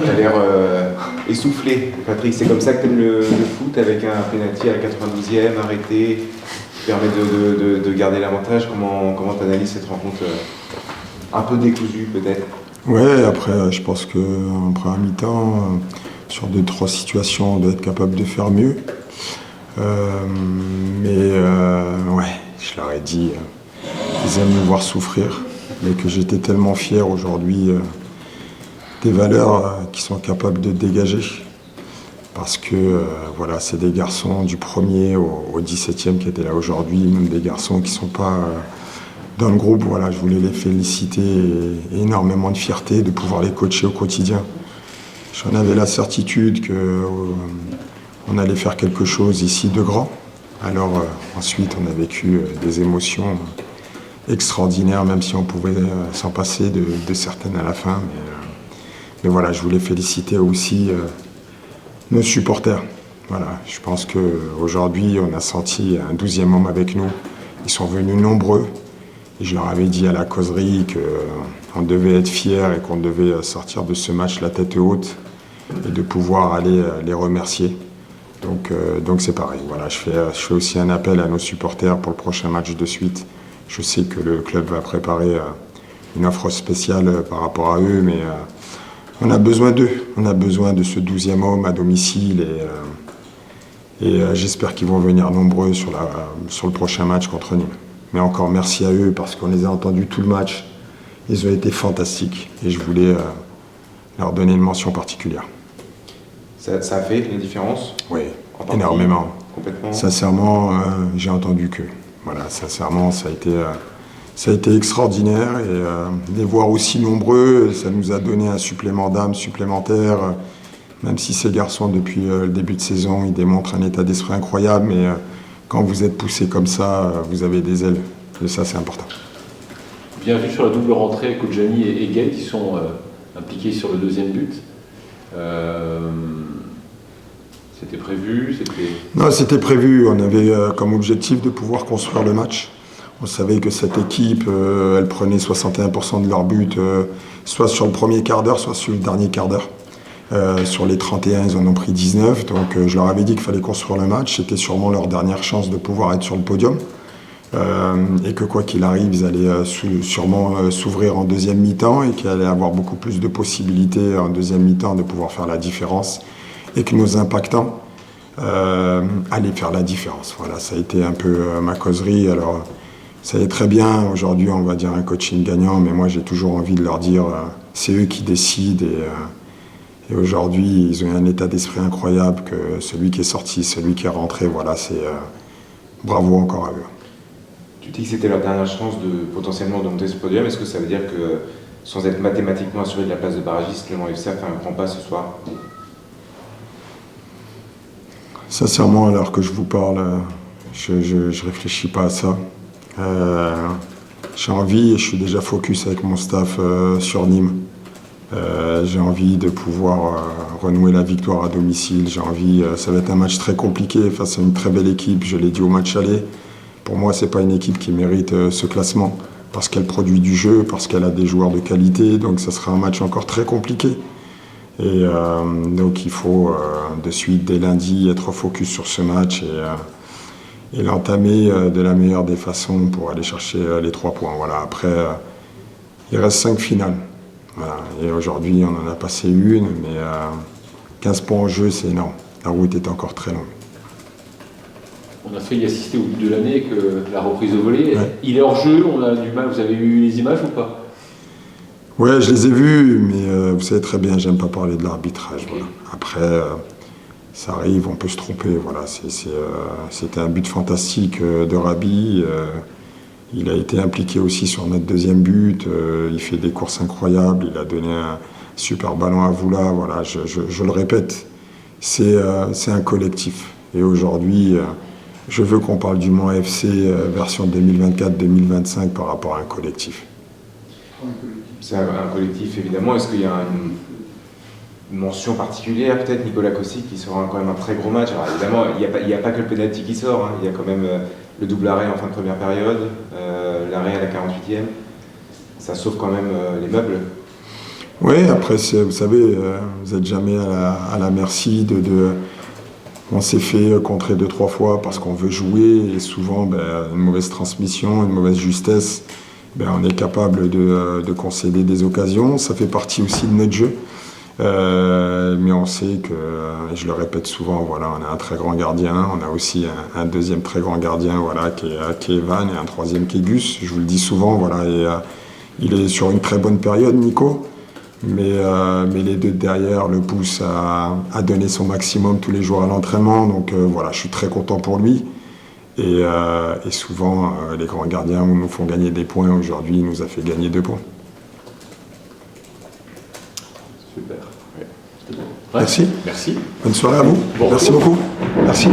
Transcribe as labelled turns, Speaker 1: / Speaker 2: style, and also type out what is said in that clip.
Speaker 1: Tu as l'air essoufflé, Patrick. C'est comme ça que tu aimes le foot, avec un pénalty à la 92e, arrêté, qui permet de garder l'avantage. Comment tu analyses cette rencontre un peu décousue, peut-être?
Speaker 2: Ouais, après, je pense qu'en première mi-temps, sur 2-3 situations, on doit être capable de faire mieux. Ouais, je leur ai dit qu'ils aiment me voir souffrir, mais que j'étais tellement fier aujourd'hui des valeurs qu'ils sont capables de dégager. Parce que voilà, c'est des garçons du 1er au 17e qui étaient là aujourd'hui, même des garçons qui ne sont pas dans le groupe. Voilà, je voulais les féliciter et énormément de fierté de pouvoir les coacher au quotidien. J'en avais la certitude qu'on allait faire quelque chose ici de grand. Alors ensuite, on a vécu des émotions extraordinaires, même si on pouvait s'en passer de certaines à la fin. Mais voilà, je voulais féliciter aussi nos supporters. Voilà, je pense qu'aujourd'hui, on a senti un 12e homme avec nous. Ils sont venus nombreux. Et je leur avais dit à la causerie qu'on devait être fiers et qu'on devait sortir de ce match la tête haute et de pouvoir aller les remercier. Donc c'est pareil. Voilà, je fais aussi un appel à nos supporters pour le prochain match de suite. Je sais que le club va préparer une offre spéciale par rapport à eux, mais on a besoin d'eux. On a besoin de ce 12e homme à domicile et j'espère qu'ils vont venir nombreux sur le prochain match contre Nîmes. Mais encore merci à eux parce qu'on les a entendus tout le match. Ils ont été fantastiques et je voulais leur donner une mention particulière.
Speaker 1: Ça a fait la différence?
Speaker 2: Oui, énormément.
Speaker 1: Complètement.
Speaker 2: Sincèrement, j'ai entendu que. Voilà, sincèrement, ça a été extraordinaire et les voir aussi nombreux, ça nous a donné un supplément d'âme supplémentaire. Même si ces garçons, depuis le début de saison, ils démontrent un état d'esprit incroyable, mais quand vous êtes poussé comme ça, vous avez des ailes. Et ça, c'est important.
Speaker 3: Bien vu sur la double rentrée, Kodjani et Gueye qui sont impliqués sur le deuxième but. C'était prévu?
Speaker 2: Non, c'était prévu. On avait comme objectif de pouvoir construire le match. On savait que cette équipe, elle prenait 61% de leurs buts, soit sur le premier quart d'heure, soit sur le dernier quart d'heure. Sur les 31, ils en ont pris 19. Donc je leur avais dit qu'il fallait construire le match. C'était sûrement leur dernière chance de pouvoir être sur le podium. Et que quoi qu'il arrive, ils allaient sûrement s'ouvrir en deuxième mi-temps et qu'il allait avoir beaucoup plus de possibilités en deuxième mi-temps de pouvoir faire la différence. Et que nos impactants allaient faire la différence. Voilà, ça a été un peu ma causerie. Alors, ça est très bien. Aujourd'hui, on va dire un coaching gagnant, mais moi, j'ai toujours envie de leur dire c'est eux qui décident. Et aujourd'hui, ils ont un état d'esprit incroyable que celui qui est sorti, celui qui est rentré, voilà, c'est bravo encore à eux.
Speaker 1: Tu dis que c'était leur dernière chance de potentiellement de monter ce podium. Est-ce que ça veut dire que, sans être mathématiquement assuré de la place de barragiste, le Mans FC a fait un grand pas ce soir?
Speaker 2: Sincèrement, alors que je vous parle, je réfléchis pas à ça. J'ai envie, et je suis déjà focus avec mon staff sur Nîmes. J'ai envie de pouvoir renouer la victoire à domicile. J'ai envie, ça va être un match très compliqué face à une très belle équipe. Je l'ai dit au match aller. Pour moi, c'est pas une équipe qui mérite ce classement parce qu'elle produit du jeu, parce qu'elle a des joueurs de qualité. Donc, ça sera un match encore très compliqué. Et donc il faut de suite, dès lundi, être focus sur ce match et l'entamer de la meilleure des façons pour aller chercher les 3 points. Voilà. Après, il reste 5 finales. Voilà. Et aujourd'hui, on en a passé une, mais 15 points en jeu, c'est énorme. La route est encore très longue.
Speaker 3: On a failli assister au but de l'année avec la reprise au volley.
Speaker 2: Ouais.
Speaker 3: Il est hors jeu, on a du mal. Vous avez eu les images ou pas?
Speaker 2: Ouais, je les ai vus, mais vous savez très bien, j'aime pas parler de l'arbitrage.
Speaker 3: Okay.
Speaker 2: Voilà. Après, ça arrive, on peut se tromper. Voilà. C'était un but fantastique de Rabi. Il a été impliqué aussi sur notre deuxième but. Il fait des courses incroyables. Il a donné un super ballon à Voula. Voilà, je le répète, c'est un collectif. Et aujourd'hui, je veux qu'on parle du Mans FC version 2024-2025 par rapport à un collectif.
Speaker 1: C'est un collectif, évidemment. Est-ce qu'il y a une mention particulière, peut-être Nicolas Kossic, qui sera quand même un très gros match? Alors évidemment, il n'y a pas que le penalty qui sort, hein. Il y a quand même le double arrêt en fin de première période, l'arrêt à la 48e. Ça sauve quand même les meubles.
Speaker 2: Oui, après, vous savez, vous n'êtes jamais à la merci On s'est fait contrer 2-3 fois parce qu'on veut jouer et souvent, une mauvaise transmission, une mauvaise justesse, on est capable de concéder des occasions. Ça fait partie aussi de notre jeu. Mais on sait que, et je le répète souvent, voilà, on a un très grand gardien, on a aussi un deuxième très grand gardien, voilà, qui est Evan, et un troisième qui est Gus. Je vous le dis souvent, voilà, et il est sur une très bonne période, Nico. Mais les deux derrière le poussent à donner son maximum tous les jours à l'entraînement. Donc voilà, je suis très content pour lui. Et souvent, les grands gardiens nous font gagner des points. Aujourd'hui, il nous a fait gagner 2 points.
Speaker 3: Super. Ouais.
Speaker 2: Merci.
Speaker 3: Merci.
Speaker 2: Bonne soirée à vous.
Speaker 3: Bon
Speaker 2: Merci
Speaker 3: retour.
Speaker 2: beaucoup. Merci.